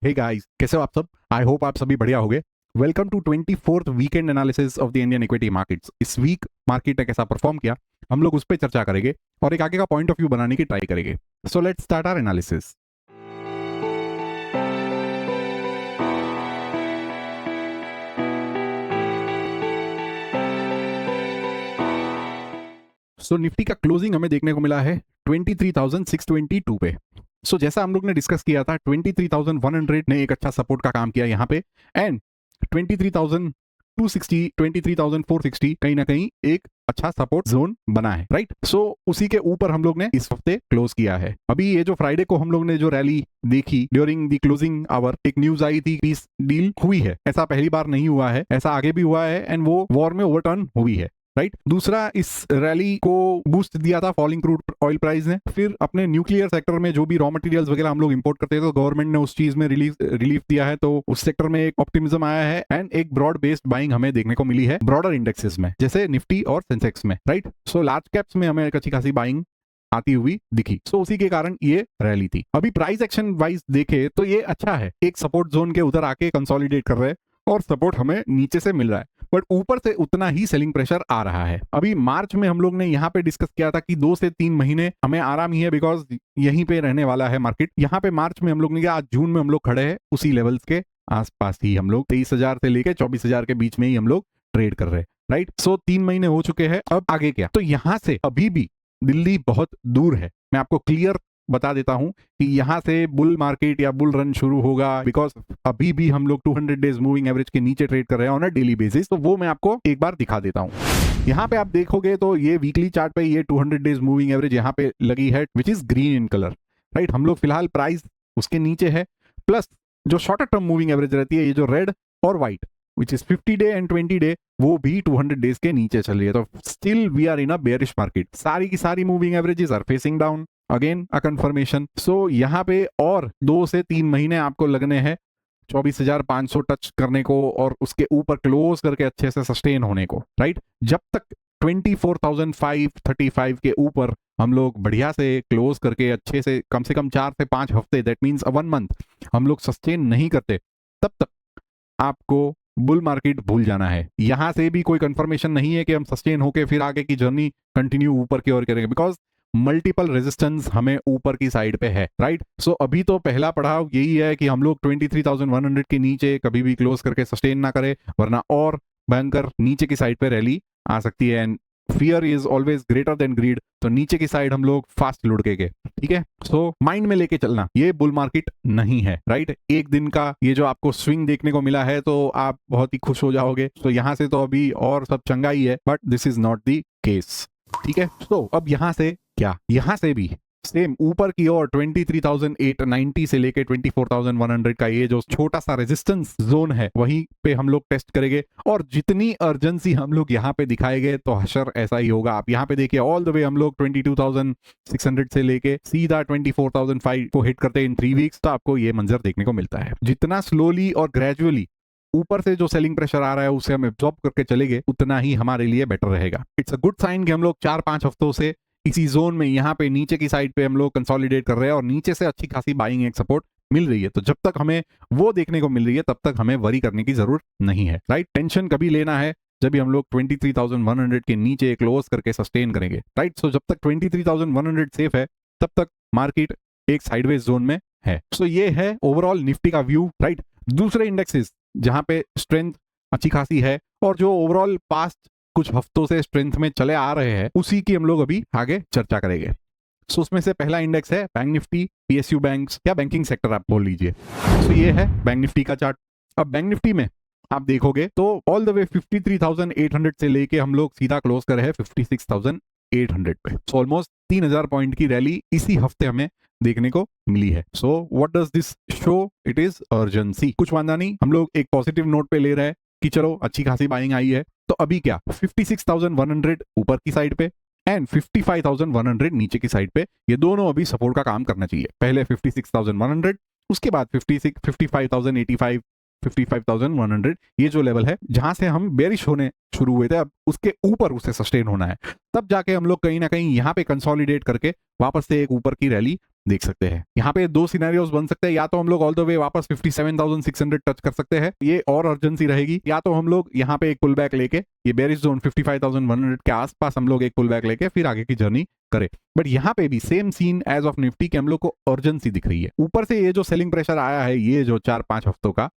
Hey guys, कैसे हो आप सब? आई होप आप सभी बढ़िया होंगे। Welcome to 24th weekend analysis of the Indian equity markets. इस वीक मार्केट ने कैसा परफॉर्म किया, हम लोग उस पर चर्चा करेंगे और एक आगे का पॉइंट ऑफ व्यू बनाने की ट्राई करेंगे। So let's start our analysis. So Nifty का क्लोजिंग हमें देखने को मिला है 23,622 पे। जैसा हम लोग ने डिस्कस किया था, 23,100 ने एक अच्छा सपोर्ट का काम किया यहाँ पे, एंड 23,260 23,460 कहीं ना कहीं एक अच्छा सपोर्ट जोन बना है, राइट? उसी के ऊपर हम लोग ने इस हफ्ते क्लोज किया है। अभी ये जो फ्राइडे को हम लोग ने जो रैली देखी ड्यूरिंग द क्लोजिंग आवर, एक न्यूज आई थी कि डील हुई है। ऐसा पहली बार नहीं हुआ है, ऐसा आगे भी हुआ है एंड वो वॉर में ओवरटर्न हुई है, राइट? दूसरा, इस रैली को बूस्ट दिया था फॉलिंग क्रूड ऑयल प्राइस ने। फिर अपने न्यूक्लियर सेक्टर में जो भी रॉ मटेरियल्स वगैरह हम लोग इंपोर्ट करते हैं, तो गवर्नमेंट ने उस चीज में रिलीफ दिया है, तो उस सेक्टर में एक ऑप्टिमिज्म आया है एंड एक ब्रॉड बेस्ड बाइंग हमें देखने को मिली है ब्रॉडर इंडेक्सेस में, जैसे निफ्टी और सेंसेक्स में, राइट? लार्ज कैप्स में हमें एक अच्छी खासी बाइंग आती हुई दिखी। उसी के कारण ये रैली थी। अभी प्राइस एक्शन वाइज देखे तो ये अच्छा है, एक सपोर्ट जोन के उधर आके कंसोलिडेट कर रहे हैं और सपोर्ट हमें नीचे से मिल रहा है, बट ऊपर से उतना ही सेलिंग प्रेशर आ रहा है। अभी मार्च में हम लोग ने यहाँ पे डिस्कस किया था कि 2 से 3 महीने हमें आराम ही है, बिकॉज यहीं पे रहने वाला है मार्केट। यहाँ पे मार्च में हम लोग ने किया, आज जून में हम लोग खड़े हैं उसी लेवल्स के आसपास ही। हम लोग 23,000 से लेके 24,000 के बीच में ही हम लोग ट्रेड कर रहे हैं, राइट? 3 महीने हो चुके हैं, अब आगे क्या? तो यहाँ से अभी भी दिल्ली बहुत दूर है। मैं आपको क्लियर बता देता हूं कि यहां से बुल मार्केट या बुल रन शुरू होगा, बिकॉज अभी भी हम लोग 200 डेज मूविंग एवरेज के नीचे ट्रेड कर रहे हैं ऑन अ डेली बेसिस। तो वो मैं आपको एक बार दिखा देता हूं। यहाँ पे आप देखोगे तो ये वीकली चार्ट पे ये 200 डेज मूविंग एवरेज यहाँ पे लगी है, which is green in colour, right? हम लोग फिलहाल प्राइस उसके नीचे है, प्लस जो शॉर्टर टर्म मूविंग एवरेज रहती है, ये जो रेड और white which is 50 day and 20 day, वो भी 200 डेज के नीचे चल रही है। तो still we are in a bearish market. सारी की सारी moving averages are facing down, again a confirmation. यहाँ पे और 2 से 3 महीने आपको लगने हैं 24,500 टच करने को और उसके ऊपर क्लोज करके अच्छे से सस्टेन होने को, राइट? जब तक 24,535 के ऊपर हम लोग बढ़िया से क्लोज करके अच्छे से कम 4 से 5 हफ्ते, दैट मीन्स 1 मंथ, हम लोग सस्टेन नहीं करते, तब तक आपको बुल मार्केट भूल जाना है। यहां से भी कोई कंफर्मेशन नहीं है कि हम सस्टेन होके फिर आगे की जर्नी कंटिन्यू ऊपर की ओर करेंगे, बिकॉज मल्टीपल रेजिस्टेंस हमें ऊपर की साइड पे है, राइट? अभी तो पहला पड़ाव यही है कि हम लोग 23,100 के नीचे कभी भी क्लोज करके सस्टेन ना करें, वरना और भयंकर नीचे की साइड पे रैली आ सकती है। And fear is always greater than greed, तो नीचे की साइड हम लोग फास्ट लुढ़के गए, ठीक है? माइंड में लेके चलना, ये बुल मार्केट नहीं है, राइट? एक दिन का ये जो आपको स्विंग देखने को मिला है तो आप बहुत ही खुश हो जाओगे। यहां से तो अभी और सब चंगा ही है, but this is not the case, ठीक है? अब यहां से क्या? यहां से भी सेम ऊपर की ओर 23,890 से लेके 24,100 का ये जो छोटा सा रेजिस्टेंस जोन है, वहीं पे हम लोग टेस्ट करेंगे। और जितनी अर्जेंसी हम लोग यहाँ पे दिखाएंगे तो हशर ऐसा ही होगा। आप यहाँ पे देखिए, ऑल द वे हम लोग 22,600 से लेके सीधा 24,005 को हिट करते हैं इन 3 वीक्स, तो आपको ये मंजर देखने को मिलता है। जितना स्लोली और ग्रेजुअली ऊपर से जो सेलिंग प्रेशर आ रहा है उसे हम एब्जॉर्ब करके चलेंगे, उतना ही हमारे लिए बेटर रहेगा। इट्स अ गुड साइन कि हम लोग 4-5 हफ्तों से इसी जोन में यहाँ पे नीचे की साइड पे हम लोग कंसोलिडेट कर रहे हैं और नीचे से अच्छी खासी बाइंग एक सपोर्ट मिल रही है। तो जब तक हमें वो देखने को मिल रही है, तब तक हमें वरी करने की जरूरत नहीं है, राइट? टेंशन कभी लेना है जब भी हम लोग 23,100 के नीचे क्लोज करके सस्टेन करेंगे, राइट? जब तक 23,100 सेफ है, तब तक मार्केट एक साइडवेज जोन में है। ये है ओवरऑल निफ्टी का व्यू, राइट? दूसरे इंडेक्सेस जहां पे स्ट्रेंथ अच्छी खासी है और जो ओवरऑल पास्ट कुछ हफ्तों से स्ट्रेंथ में चले आ रहे हैं, उसी की हम लोग अभी आगे चर्चा करेंगे। उसमें से पहला इंडेक्स है बैंक निफ्टी, पीएसयू बैंक्स या बैंकिंग सेक्टर आप बोल लीजिए। ये है बैंक निफ्टी का चार्ट। अब बैंक निफ्टी में आप देखोगे तो ऑल द वे 53,800 से लेके हम लोग सीधा क्लोज कर रहे हैं 56,800 पे। ऑलमोस्ट 3,000 पॉइंट की रैली इसी हफ्ते हमें देखने को मिली है। What does this show? It is urgency. कुछ वादा नहीं, हम लोग एक पॉजिटिव नोट पे ले रहे हैं कि चलो अच्छी खासी बाइंग आई है। तो अभी क्या, 56,100 ऊपर की साइड पे एंड 55,100 नीचे की साइड पे, ये दोनों अभी सपोर्ट का काम करना चाहिए। पहले 56,100, उसके बाद 55,085, 55,100, ये जो लेवल है जहां से हम बेरिश होने शुरू हुए थे, अब उसके ऊपर उसे सस्टेन होना है। तब जाके हम लोग कहीं ना कहीं यहाँ पे कंसोलिडेट करके वापस से एक ऊपर की रैली देख सकते हैं। यहाँ पे दो सिनेरियोस बन सकते हैं, या तो हम लोग ऑल द वे वापस 57,600 टच कर सकते हैं, ये और अर्जेंसी रहेगी, या तो हम लोग यहाँ पे एक पुल बैक लेके ये बेरिश जोन 55,100 के आसपास हम लोग एक पुल बैक लेके फिर आगे की जर्नी करें। बट यहाँ पे भी same scene as of Nifty के हम लोग को अर्जेंसी दिख रही है। ऊपर से ये जो सेलिंग प्रेशर आया है ये जो 4-5 हफ्तों का,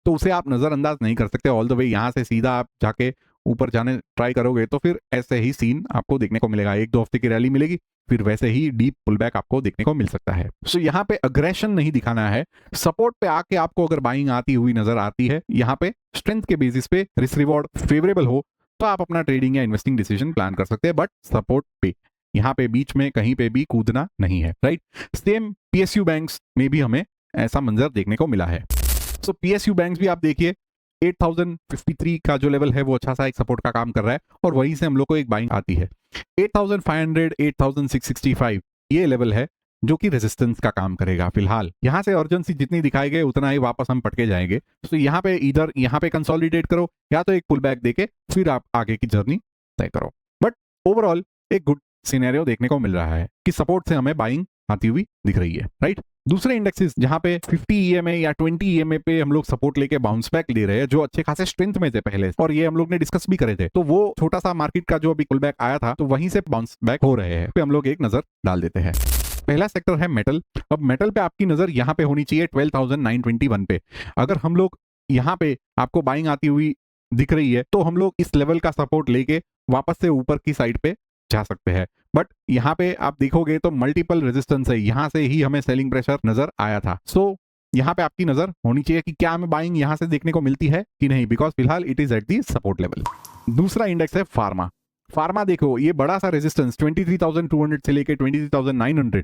तो उसे आप नजरअंदाज नहीं कर सकते। ऑल द वे यहाँ से सीधा आप जाके ऊपर जाने ट्राई करोगे तो फिर ऐसे ही सीन आपको देखने को मिलेगा, 1-2 हफ्ते की रैली मिलेगी, फिर वैसे ही डीप पुल बैक आपको देखने को मिल सकता है। सो यहाँ पे अग्रेशन नहीं दिखाना है। सपोर्ट पे आके आपको अगर बाइंग आती हुई नजर आती है, यहाँ पे स्ट्रेंथ के बेसिस पे रिस्क रिवॉर्ड फेवरेबल हो तो आप अपना ट्रेडिंग या इन्वेस्टिंग डिसीजन प्लान कर सकते हैं, बट सपोर्ट पे यहाँ पे बीच में कहीं पे भी कूदना नहीं है, राइट। सेम पीएसयू बैंक्स में भी हमें ऐसा मंजर देखने को मिला है। सो पीएसयू बैंक्स भी आप देखिए 8053 का जो लेवल है वो अच्छा सा एक सपोर्ट का काम कर रहा है, और वहीं से हम लोग को एक बाइंग आती है 8500, 8665 ये लेवल है जो कि रेजिस्टेंस का काम करेगा। फिलहाल यहाँ से अर्जेंसी जितनी दिखाएंगे उतना ही वापस हम पटके जाएंगे। तो यहाँ पे इधर यहाँ पे कंसोलिडेट करो, या तो एक पुल बैक देके फिर आप आगे की जर्नी तय करो। बट ओवरऑल एक गुड सिनेरियो देखने को मिल रहा है कि सपोर्ट से हमें बाइंग आती हुई दिख रही है, राइट। दूसरे इंडेक्सेस जहां पे 50 ईएमए या 20 ईएमए पे हम लोग सपोर्ट लेके बाउंस बैक ले रहे हैं, जो अच्छे खासे स्ट्रेंथ में थे पहले, और ये हम लोग ने डिस्कस भी करे थे, तो वो छोटा सा मार्केट का जो अभी पुल बैक आया था तो वहीं से बाउंस बैक हो रहे हैं, पे हम लोग एक नजर डाल देते हैं। पहला सेक्टर है मेटल। अब मेटल पे आपकी नजर यहाँ पे होनी चाहिए 12,921 पे। अगर हम लोग यहाँ पे आपको बाइंग आती हुई दिख रही है तो हम लोग इस लेवल का सपोर्ट लेके वापस से ऊपर की साइड पे जा सकते हैं। बट यहाँ पे आप देखोगे तो मल्टीपल रेजिस्टेंस है, यहाँ से ही हमें सेलिंग प्रेशर नजर आया था। सो यहाँ पे आपकी नजर होनी चाहिए कि क्या हमें बाइंग यहाँ से देखने को मिलती है कि नहीं, बिकॉज फिलहाल it is at the support level. दूसरा इंडेक्स है फार्मा। फार्मा देखो ये बड़ा सा रेजिस्टेंस 23,200 से लेके 23,900,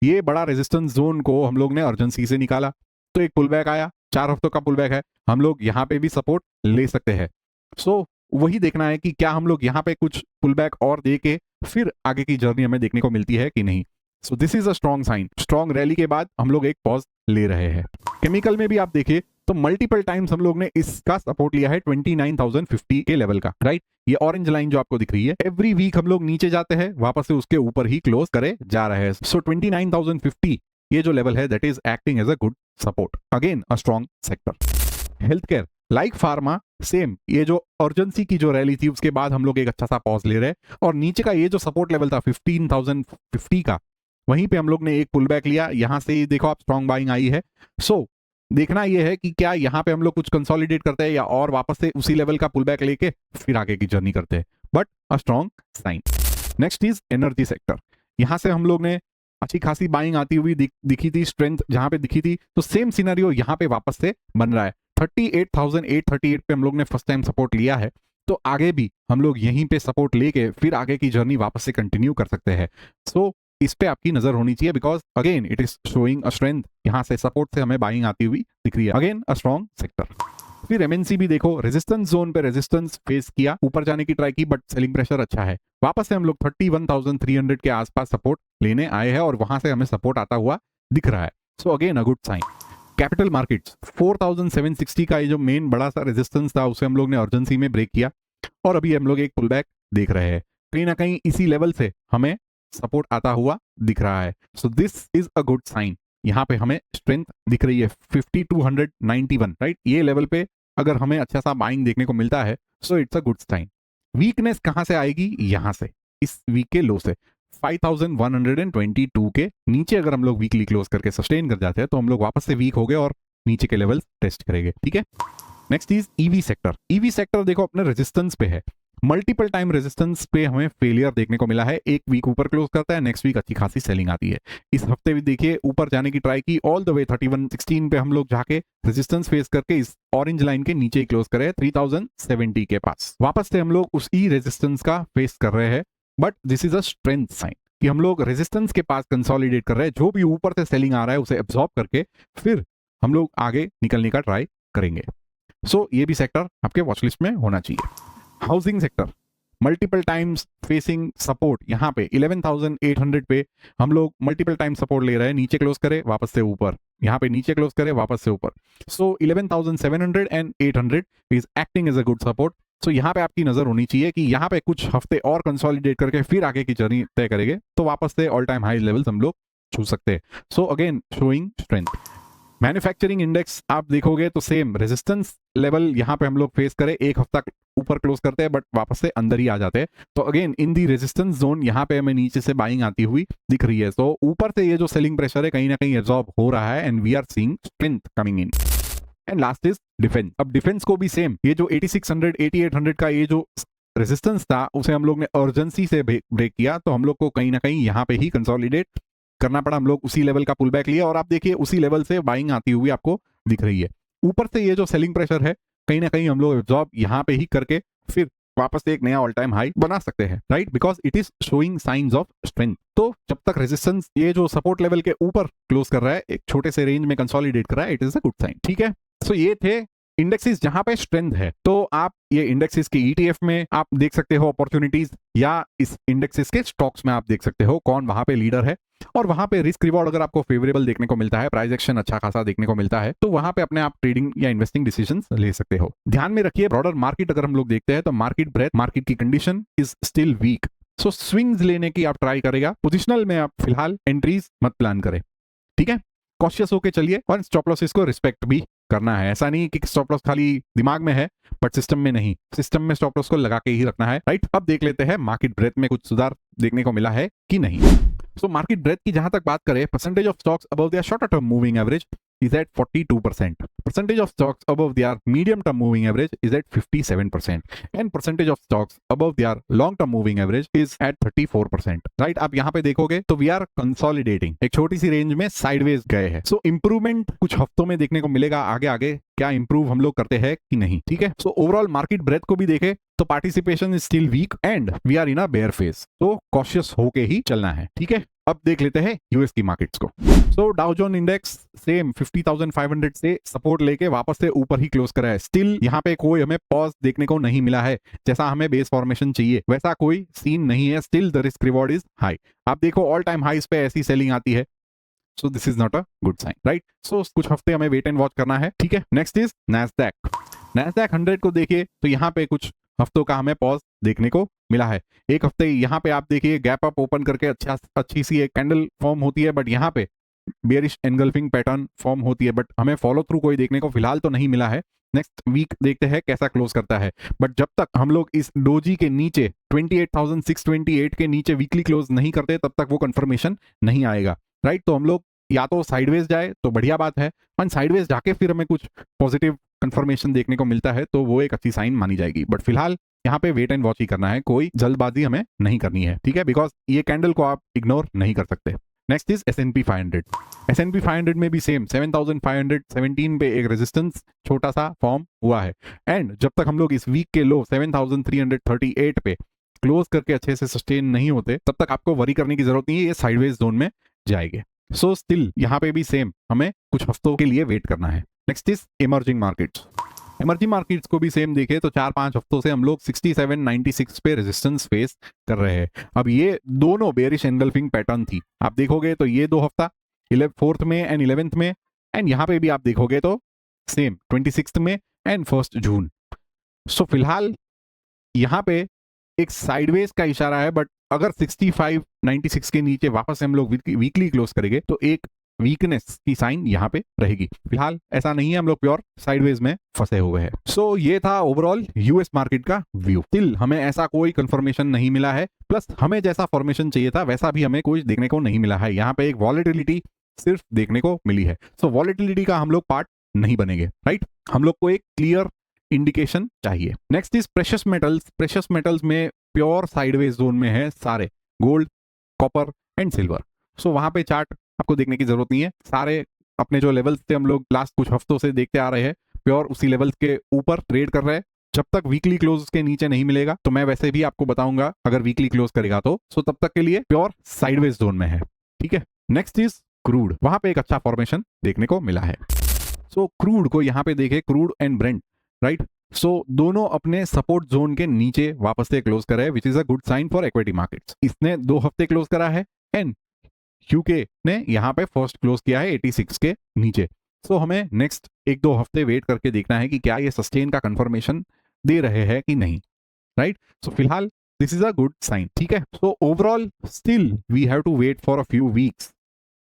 ये बड़ा रेजिस्टेंस जोन को हम लोग ने अर्जेंसी से निकाला, तो एक पुल बैक आया, 4 हफ्तों का पुल बैक है, हम लोग यहाँ पे भी सपोर्ट ले सकते हैं। सो वही देखना है कि क्या हम लोग यहाँ पे कुछ पुल बैक और दे के फिर आगे की जर्नी हमें देखने को मिलती है कि नहीं। So this is a strong sign. Strong rally के बाद हम लोग एक पॉज ले रहे हैं। केमिकल में भी आप देखिए तो मल्टीपल टाइम्स हम लोग ने इसका सपोर्ट लिया है 29,050 के लेवल का, राइट। ये ऑरेंज लाइन जो आपको दिख रही है, एवरी वीक हम लोग नीचे जाते हैं, वापस से उसके ऊपर ही क्लोज करे जा रहे हैं। सो 29,050 ये जो लेवल है that is acting as a good support, again a strong sector. Health care like pharma same, ये जो अर्जेंसी की जो रैली थी उसके बाद हम लोग एक अच्छा सा पॉज ले रहे हैं, और नीचे का ये जो सपोर्ट लेवल था 15,050 का, वहीं पे हम लोग ने एक पुल बैक लिया, यहां से देखो आप स्ट्रॉन्ग बाइंग आई है। सो देखना यह है कि क्या यहाँ पे हम लोग कुछ कंसोलिडेट करते हैं या और वापस से उसी लेवल का पुल बैक लेके फिर आगे की जर्नी करते हैं, but a strong sign. Next is energy sector. यहां से हम लोग ने अच्छी खासी बाइंग आती हुई दिखी थी, स्ट्रेंथ जहां पे दिखी थी, तो सेम सिनेरियो यहाँ पे वापस से बन रहा है। 38,838 पे हम लोग ने फर्स्ट टाइम सपोर्ट लिया है, तो आगे भी हम लोग यहीं पे सपोर्ट लेके फिर आगे की जर्नी वापस से कंटिन्यू कर सकते हैं। सो इस पे आपकी नजर होनी चाहिए, because again it is showing a strength, यहाँ से सपोर्ट से हमें बाइंग आती हुई दिख रही है, अगेन अ स्ट्रॉन्ग सेक्टर। फिर एमएनसी भी देखो रेजिस्टेंस जोन पे रेजिस्टेंस फेस किया, ऊपर जाने की ट्राई की, बट सेलिंग प्रेशर अच्छा है, वापस से हम लोग 31,300 के आसपास सपोर्ट लेने आए हैं, और वहां से हमें सपोर्ट आता हुआ दिख रहा है। So again a good sign. Capital markets 4,760 का ये जो मेन बड़ा सा रेजिस्टेंस था उसे हम लोग ने अर्जेंसी में ब्रेक किया, और अभी हम लोग एक पुल बैक देख रहे हैं, कहीं ना कहीं इसी लेवल से हमें सपोर्ट आता हुआ दिख रहा है। So this is a good sign. यहाँ पे हमें स्ट्रेंथ दिख रही है 5291, राइट। ये लेवल पे अगर हमें अच्छा सा बाइंग देखने को मिलता है so it's a good sign. Weakness कहां से आएगी, यहां से, इस वीक के लो से 5,122 के नीचे अगर हम लोग वीकली क्लोज करके सस्टेन कर जाते हैं तो हम लोग वापस से वीक हो गए और नीचे के लेवल टेस्ट करेंगे, ठीक है। Next is EV sector. EV sector देखो अपने रेजिस्टेंस पे है, मल्टीपल टाइम रेजिस्टेंस पे हमें फेलियर देखने को मिला है। एक वीक ऊपर क्लोज करता है, नेक्स्ट वीक अच्छी खासी सेलिंग आती है। इस हफ्ते भी देखिए ऊपर जाने की ट्राई की, ऑल द वे 3116 पे हम लोग जाके रेजिस्टेंस फेस करके इस ऑरेंज लाइन के नीचे क्लोज करे 3070 के पास। वापस से हम लोग उसी रेजिस्टेंस का फेस कर रहे हैं, but this is a strength sign कि हम लोग रेजिस्टेंस के पास कंसोलिडेट कर रहे हैं, जो भी ऊपर से सेलिंग आ रहा है उसे एब्जॉर्ब करके फिर हम लोग आगे निकलने का ट्राई करेंगे। सो ये भी सेक्टर आपके वॉचलिस्ट में होना चाहिए। Housing sector multiple times facing support, यहाँ पे 11,800 पे हम लोग मल्टीपल टाइम सपोर्ट ले रहे हैं, नीचे क्लोज करे वापस से ऊपर, यहाँ पे नीचे क्लोज करे वापस से ऊपर। So 11,700 and 800 is acting as a good support. So यहाँ पे आपकी नजर होनी चाहिए कि यहाँ पे कुछ हफ्ते और कंसोलिडेट करके फिर आगे की जर्नी तय करेंगे, तो वापस से ऑल टाइम हाई लेवल्स हम लोग छू सकते हैं। So again showing strength. Manufacturing index आप देखोगे तो सेम रेजिस्टेंस लेवल यहाँ पे हम लोग फेस करें, एक हफ्ता ऊपर क्लोज करते हैं बट वापस से अंदर ही आ जाते हैं। तो again in the resistance zone यहाँ पे हमें नीचे से बाइंग आती हुई दिख रही है। तो ऊपर से ये जो सेलिंग प्रेशर है कहीं ना कहीं एब्जॉर्ब हो रहा है and we are seeing strength coming in. And last is defence. अब डिफेंस को भी सेम, ये जो 8600 8800 का ये जो रेजिस्टेंस था उसे हम लोग ने अर्जेंसी से ब्रेक किया, तो हम लोग को कहीं ना कहीं यहाँ पे ही कंसोलिडेट करना पड़ा। हम लोग उसी लेवल का पुल बैक लिया और आप देखिए उसी लेवल से बाइंग आती हुई आपको दिख रही है। ऊपर से ये जो सेलिंग प्रेशर है कहीं ना कहीं हम लोग एब्जॉर्ब यहाँ पे ही करके फिर वापस से एक नया ऑल टाइम हाई बना सकते हैं, right, because it is showing science of strength. तो जब तक रेजिस्टेंस ये जो सपोर्ट लेवल के ऊपर क्लोज कर रहा है, एक छोटे से रेंज में कंसोलिडेट कर रहा है, it is a good sign. ठीक है, सो ये थे इंडेक्सेस जहां पे स्ट्रेंथ है। तो आप ये इंडेक्सेस के ईटीएफ में आप देख सकते हो अपॉर्चुनिटीज, या इस इंडेक्सेस के स्टॉक्स में आप देख सकते हो कौन वहां पे लीडर है, और वहां पे रिस्क रिवॉर्ड अगर आपको फेवरेबल देखने को मिलता है, प्राइस एक्शन अच्छा खासा देखने को मिलता है, तो वहां पे अपने आप ट्रेडिंग या इन्वेस्टिंग डिसीजंस ले सकते हो। ध्यान में रखिए ब्रॉडर मार्केट अगर हम लोग देखते हैं तो मार्केट ब्रेथ, मार्केट की condition is still weak. So swings लेने की आप ट्राई करेगा, पोजिशनल में आप फिलहाल एंट्रीज मत प्लान करें। ठीक है, कॉशियस होके चलिए और स्टॉप लॉसेस को रिस्पेक्ट भी करना है। ऐसा नहीं कि स्टॉप लॉस खाली दिमाग में है बट सिस्टम में नहीं, सिस्टम में स्टॉप लॉस को लगा के ही रखना है, राइट। अब देख लेते हैं मार्केट ब्रेथ में कुछ सुधार देखने को मिला है कि नहीं। सो मार्केट ब्रेथ की जहां तक बात करें, percentage of stocks above their shorter term moving average is at 42%. Percentage of stocks above their medium term moving average is at 57%. And percentage of stocks above their long term moving average is at 34%. Right? आप यहाँ पे देखोगे तो we are consolidating, एक छोटी सी range में sideways गए हैं। सो इंप्रूवमेंट कुछ हफ्तों में देखने को मिलेगा, आगे आगे क्या इंप्रूव हम लोग करते हैं कि नहीं। ठीक है, सो ओवरऑल मार्केट ब्रेथ को भी देखे तो participation is still weak and we are in a bear phase, तो कॉशियस होके ही चलना है। ठीक है, अब देख लेते हैं यूएस की मार्केट्स को। सो डाउ जोन इंडेक्स सेम 50,500 से सपोर्ट लेके वापस से ऊपर ही क्लोज करा है। स्टिल यहाँ पे कोई हमें पॉज देखने को नहीं मिला है, जैसा हमें बेस फॉर्मेशन चाहिए वैसा कोई सीन नहीं है। Still the risk reward is high. आप देखो ऑल टाइम हाईस पे ऐसी सेलिंग आती है, so this is not a good sign, right. So कुछ हफ्ते हमें वेट एंड वॉच करना है। ठीक है, नेक्स्ट इज नैस्डैक। नैस्डैक 100 को देखिए तो यहाँ पे कुछ हफ्तों का हमें पॉज देखने को मिला है। एक हफ्ते यहाँ पे आप देखिए गैप अप ओपन करके अच्छी सी एक कैंडल फॉर्म होती है, बट यहाँ पे बेयरिश एनगल्फिंग पैटर्न फॉर्म होती है, बट हमें फॉलो थ्रू कोई देखने को फिलहाल तो नहीं मिला है। नेक्स्ट वीक देखते हैं कैसा क्लोज करता है, बट जब तक हम लोग इस डोजी के नीचे 28,628 के नीचे वीकली क्लोज नहीं करते तब तक वो कंफर्मेशन नहीं आएगा, राइट। तो हम लोग या तो साइडवेज जाए तो बढ़िया बात है, और साइडवेज जाके फिर हमें कुछ पॉजिटिव कंफर्मेशन देखने को मिलता है तो वो एक अच्छी साइन मानी जाएगी। बट फिलहाल यहाँ पे वेट एंड वॉच ही करना है, कोई जल्दबाजी हमें नहीं करनी है। ठीक है, बिकॉज ये कैंडल को आप इग्नोर नहीं कर सकते। Next is S&P 500। S&P 500 में भी सेम 7,517 पे एक रेजिस्टेंस छोटा सा फॉर्म हुआ है, एंड जब तक हम लोग इस वीक के लो 7,338 पे क्लोज करके अच्छे से सस्टेन नहीं होते तब तक आपको वरी करने की जरूरत नहीं है, ये साइडवेज जोन में जाएंगे। सो स्टिल यहाँ पे भी सेम हमें कुछ हफ्तों के लिए वेट करना है। Next is emerging markets. Emerging markets को भी सेम देखे तो 4-5 हफ्तों से हम लोग 6796 पे रेजिस्टेंस फेस कर रहे हैं। अब ये दोनों बेयरिश एनगल्फिंग पैटर्न थी, आप देखोगे तो ये 2 हफ्ता 4th में एंड 11th में, एंड यहाँ पे भी आप देखोगे तो सेम 26th में एंड 1 जून। सो फिलहाल यहाँ पे एक साइडवेज का इशारा है, बट अगर 6596 के नीचे वापस से हम लोग वीकली क्लोज करेंगे तो एक वीकनेस की साइन यहाँ पे रहेगी। फिलहाल ऐसा नहीं है, हम लोग प्योर साइडवेज में फंसे हुए हैं। सो ये था ओवरऑल यूएस मार्केट का व्यू। स्टिल हमें ऐसा कोई कंफर्मेशन नहीं मिला है, प्लस हमें जैसा फॉर्मेशन चाहिए था वैसा भी हमें कुछ देखने को नहीं मिला है। यहाँ पे एक वॉलेटिलिटी सिर्फ देखने को मिली है। सो वॉलेटिलिटी का हम लोग पार्ट नहीं बनेंगे, राइट। हम लोग को एक क्लियर इंडिकेशन चाहिए। Next is precious metals. Precious metals में प्योर साइडवेज जोन में है सारे, गोल्ड, कॉपर एंड सिल्वर। सो वहां पे चार्ट आपको देखने की जरूरत नहीं है, सारे अपने जो लेवल्स थे हम लोग लास्ट कुछ हफ्तों से देखते आ रहे हैं, प्योर उसी लेवल्स के ऊपर ट्रेड कर रहे हैं। जब तक वीकली क्लोज के नीचे नहीं मिलेगा तो मैं वैसे भी आपको बताऊंगा अगर वीकली क्लोज करेगा तो, सो तब तक के लिए प्योर साइडवेज जोन में है। ठीक है, नेक्स्ट इज क्रूड। वहां पे एक अच्छा फॉर्मेशन देखने को मिला है। सो क्रूड को यहाँ पे देखे, क्रूड एंड ब्रेंट, राइट। सो दोनों अपने सपोर्ट जोन के नीचे वापस से क्लोज करा है, which is a good sign for equity markets. इसने 2 हफ्ते क्लोज करा है एंड यूके ने यहाँ पे फर्स्ट क्लोज किया है 86 के नीचे। सो हमें नेक्स्ट 1-2 हफ्ते वेट करके देखना है कि क्या ये सस्टेन का कंफर्मेशन दे रहे हैं कि नहीं, राइट। सो फिलहाल this is a good sign. ठीक है, so overall still we have to wait for a few weeks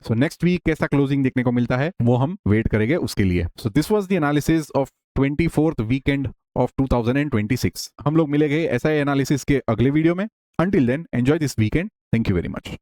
so next week कैसा क्लोजिंग देखने को मिलता है वो हम वेट करेंगे उसके लिए. So this was the analysis of 24th weekend of 2026. हम लोग मिलेंगे ऐसा एनालिसिस के अगले वीडियो में. Until then enjoy this weekend. Thank you very much.